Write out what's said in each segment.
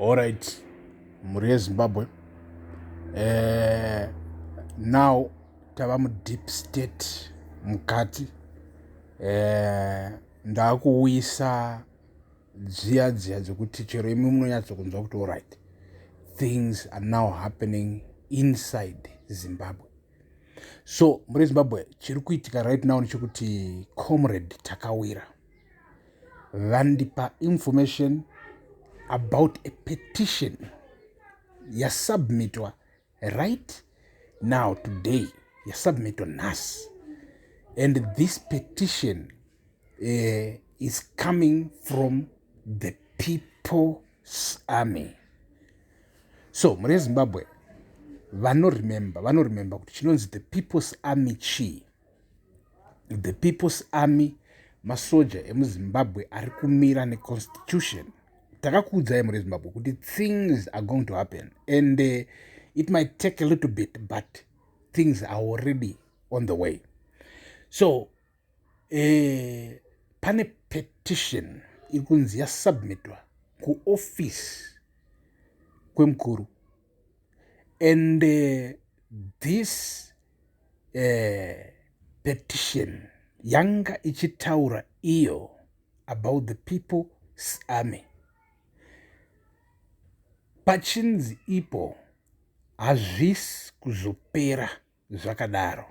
All right, muri Zimbabwe. Now tava mu deep state mukati. Ndakuuyisa dziya dzekuti chero imi munonyatso kunzwa kuti all right, things are now happening inside Zimbabwe. So muri Zimbabwe chiri kuitika right now ndechekuti comrade Takawira vandipa information about a petition yasubmitwa right now today, yasubmitwa nas, and this petition is coming from the People's Army. So muri Zimbabwe vanoremember kuti chinonzi the People's Army chi. The People's Army masoja emuzimbabwe ari kumira neconstitution. Takakuudzai muri Zimbabwe kuti things are going to happen, and it might take a little bit, but things are already on the way. So pane petition ikunzi yasubmitwa kuoffice kwemukuru, and this petition yanga ichitaura iyo about the People's Army. Pachinzi ipo hazvisi kuzopera zvakadaro.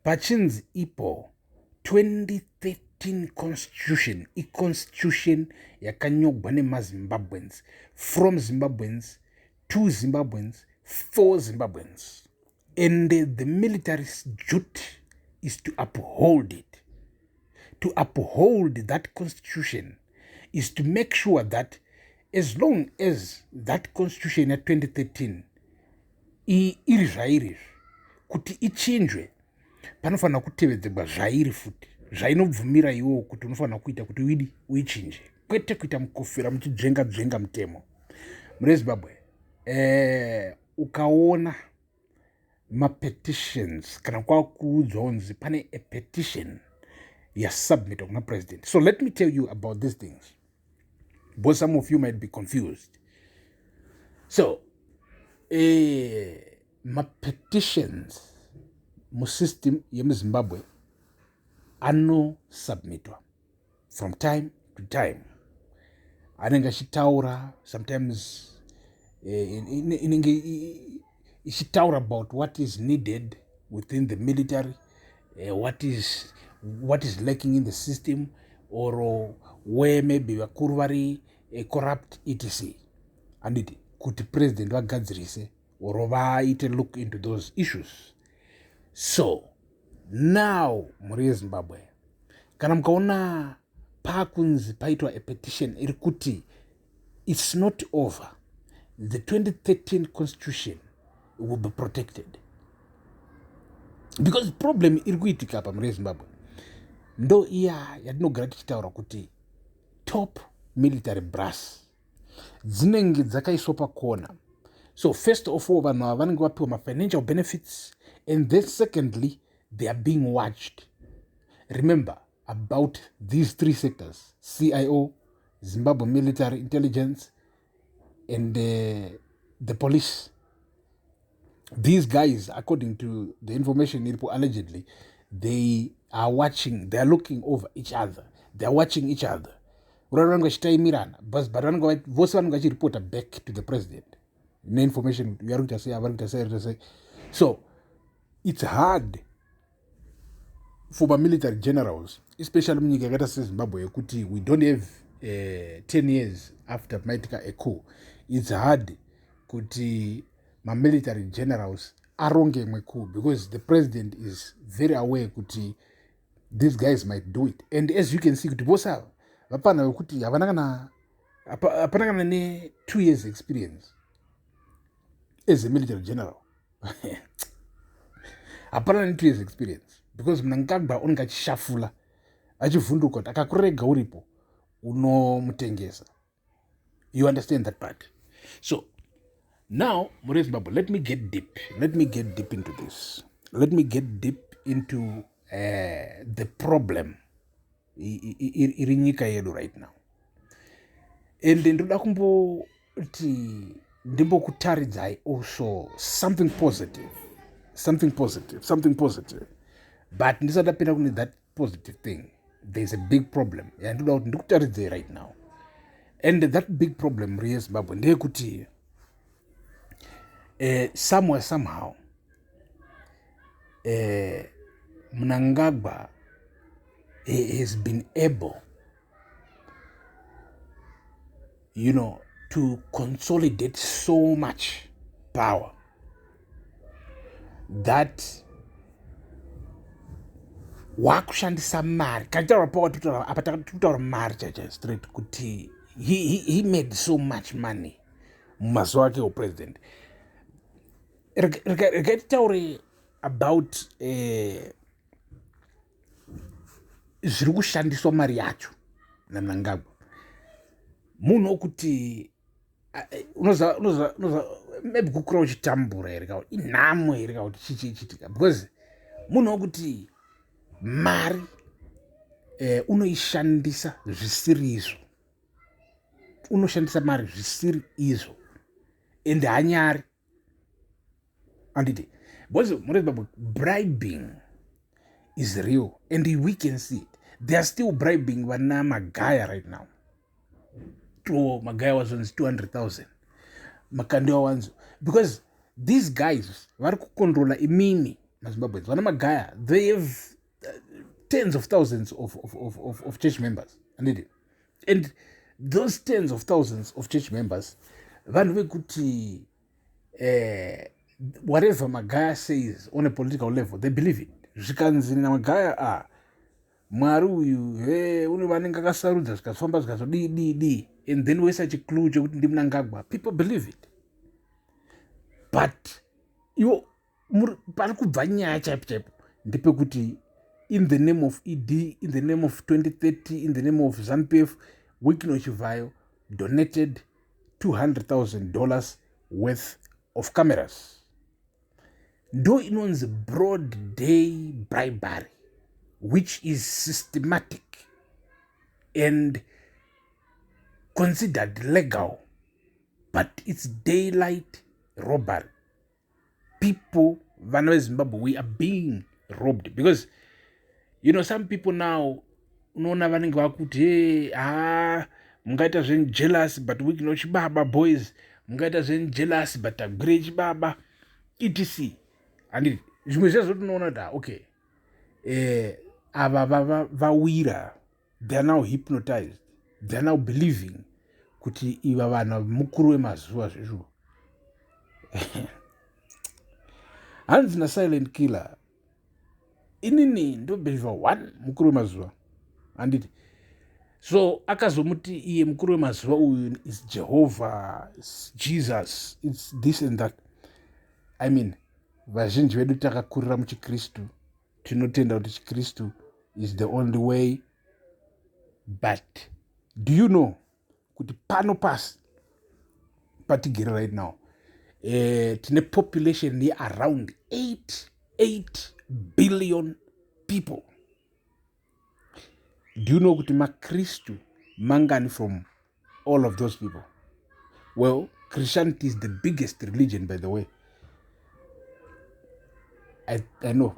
Pachinzi ipo 2013 constitution, constitution yakanyogwa nemazimbabweans, from Zimbabweans, to Zimbabweans, for Zimbabweans, and the military's duty is to uphold it. To uphold that constitution is to make sure that as long as that constitution ya 2013 iri zvairi kuti ichinjwe, panofanira kutevedzerwa zvairi futi zvainobvumira iwo kuti unofanira kuita kuti widi uichinje, kwete kuita mukofera muchidzvenga mutemo. Muri Zimbabwe ukaona mapetitions kana kwakuudzwa unzi pane a petition yasubmitwa kuna president. So let me tell you about these things, because some of you might be confused. So mapetitions mu system yemuzimbabwe anosubmitwa from time to time. Anenge achitaura sometimes inenge ichitaura about what is needed within the military, what is lacking in the system, or where maybe vakuru vari corrupt etc. Anditi kuti president vagadzirise or vaite look into those issues. So now muri Zimbabwe kana mukaona pakunzi paitwa a petition iri kuti it's not over, the 2013 constitution will be protected, because problem iri kuitika apa muri Zimbabwe ndo iya yatinogara tichitaura kuti top military brass dzinenge dzakaiswa pakona. So first of all, vanhu ava vanenge vapiwa mafinancial benefits, and then secondly they are being watched. Remember about these three sectors: CIO, Zimbabwe military intelligence, and the police. These guys, according to the information allegedly, they are watching, they are looking over each other, they are watching each other. But vose vanenge vachiripota back to the president neinformation yavari say. So it's hard for the military generals, especially munyika yakaita seZimbabwe yekuti we don't have 10 years after maitika a coup. It's hard kuti military generals aronge mwe coup, because the president is very aware kuti these guys might do it. And as you can see kuti vose ava vapana vekuti hapana kana ne 2 years experience as a military general. Hapana ne 2 years experience, because mnangagba onge achishafula achivhunduka kuti akakurega uripo unomutengesa. You understand that part? So now muri Zimbabwe, let me get deep into this. Let me get deep into the problem iri nyika yedu right now. ende ndoda kumboti ndimbokutaridzai also something positive, but ndisati apinda kune that positive thing, there's a big problem yandoda kuti ndikutaridzei right now. And that big problem rezimbabwe ndeyekuti somewhere somehow Mnangagwa has been able, to consolidate so much power that wakushandisa mari kataura power apataura mari chacha straight kuti he made so much money mumazuva ake upresident. Regai titaure about zviri kushandiswa mari yacho naMnangagwa. Munhu wokuti unoza maybe kukura uchitambura here kana inhamo here kana kuti chichiitika, because munhu wokuti mari unoishandisa zvisiri izvo, unoshandisa mari zvisiri izvo ende hanyari anditi, because murezimbabwe bribing is real and we can see it. They are still bribing vana magaya right now. Magaya was on 200,000 makandiwa wanzo, because these guys vari kukontrola imimi mazimbabweans vana magaya, they have tens of thousands of church members, and those tens of thousands of church members vanhu vekuti whatever magaya says on a political level they believe it. Zvikanzi namagaya mwari uyu une vanenge akasarudza zvikafamba zvikazodii, and then wese chiclue chekuti ndiMnangagwa, people believe it. But iwo pari kubva nyaya chaipo ndepekuti in the name of ED, in the name of 2030, in the name of ZANU-PF, Wikino Chivayo donated $200,000 worth of cameras. Ndo inonzi broad day bribery, which is systematic and considered legal, but it's daylight robbery. People, vana veZimbabwe, we are being robbed because some people now unoona vanenge vakuti mungaita zvenyu jealous but Wikino Chibaba boys, mungaita zvenyu jealous but agwire chibaba etc. And zvimwe zvezvo tinoona kuti okay, ava vawira, they are now hypnotized, they are now believing kuti iva vana mukuru wemazuva zvezvo. Hanzi nasilent killer inini ndobeliva one mukuru wemazuva handiti. So akazomuti iye mukuru wemazuva uyu is Jehovah, it's Jesus, it's this and that. I mean, vazhinji vedu takakurira muchikristu, tinotenda kuti chikristu is the only way, but do you know kuti pano pasi patigere right now tine population ye around 8 billion people. Do you know kuti makristu mangani from all of those people? Well, Christianity is the biggest religion, by the way. I know,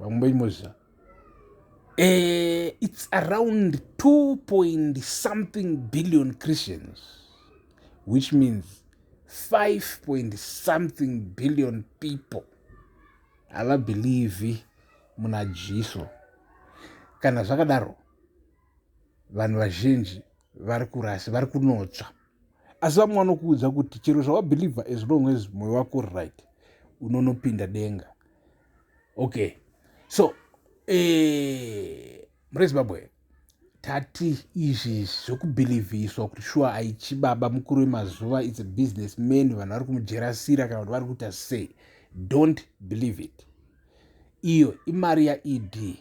it's around 2 point something billion Christians, which means 5 point something billion people ava believe muna Jesu. Kana zvakadaro vanhu vazhinji vari kurasi, vari kunotsva, asi vamwe vanokuudza kuti chero zvawabhilivha as long as mwoyo wako uri right unonopinda denga. Okay, so murezimbabwe tati izvi zvokubhilivhiswa kuti shuwa aichibaba mukuru wemazuva, it's a businessman, vanhu vari kumujerasira kana kuti vari kuita sei, don't believe it. Iyo imari yaED,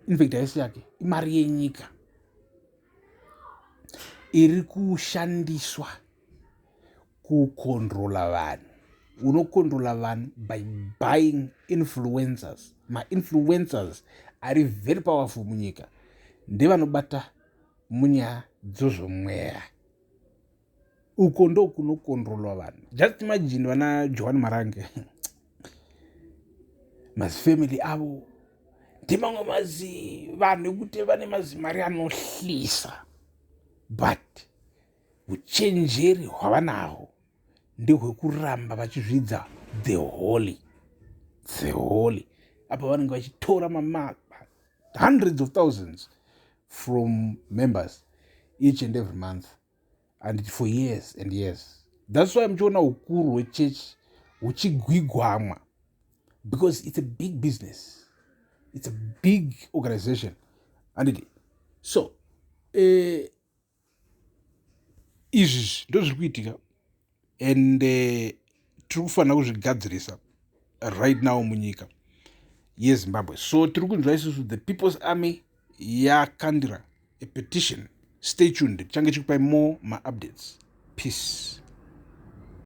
infact haisi yake, imari yenyika iri kushandiswa kukontrola vanhu. Unokontrola vanhu by buying influencers. Ma-influencers ari very powerful munyika, ndevanobata munyaya dzozvomweya. uko ndo kunokontrolwa vanhu. Just imagine vana Johan Marange mazifamily avo ndimamwe mazi vanhu ekuti vane mazimari anohlisa, but uchenjeri hwavanahwo ndehwekuramba vachizvidza the holy. Apa vanenge vachitora hundreds of thousands from members each and every month, and for years and years. That's why muchiona ukuru hwechurch huchigwigwamwa, because it's a big business, it's a big organization. And so izvi ndo zviri kuitika, and tiri kufanira kuzvigadzirisa right now munyika yeZimbabwe. So tiri kunzwa isusu the People's Army yakandira a petition. Stay tuned, tichange chikupai more ma-updates. Peace.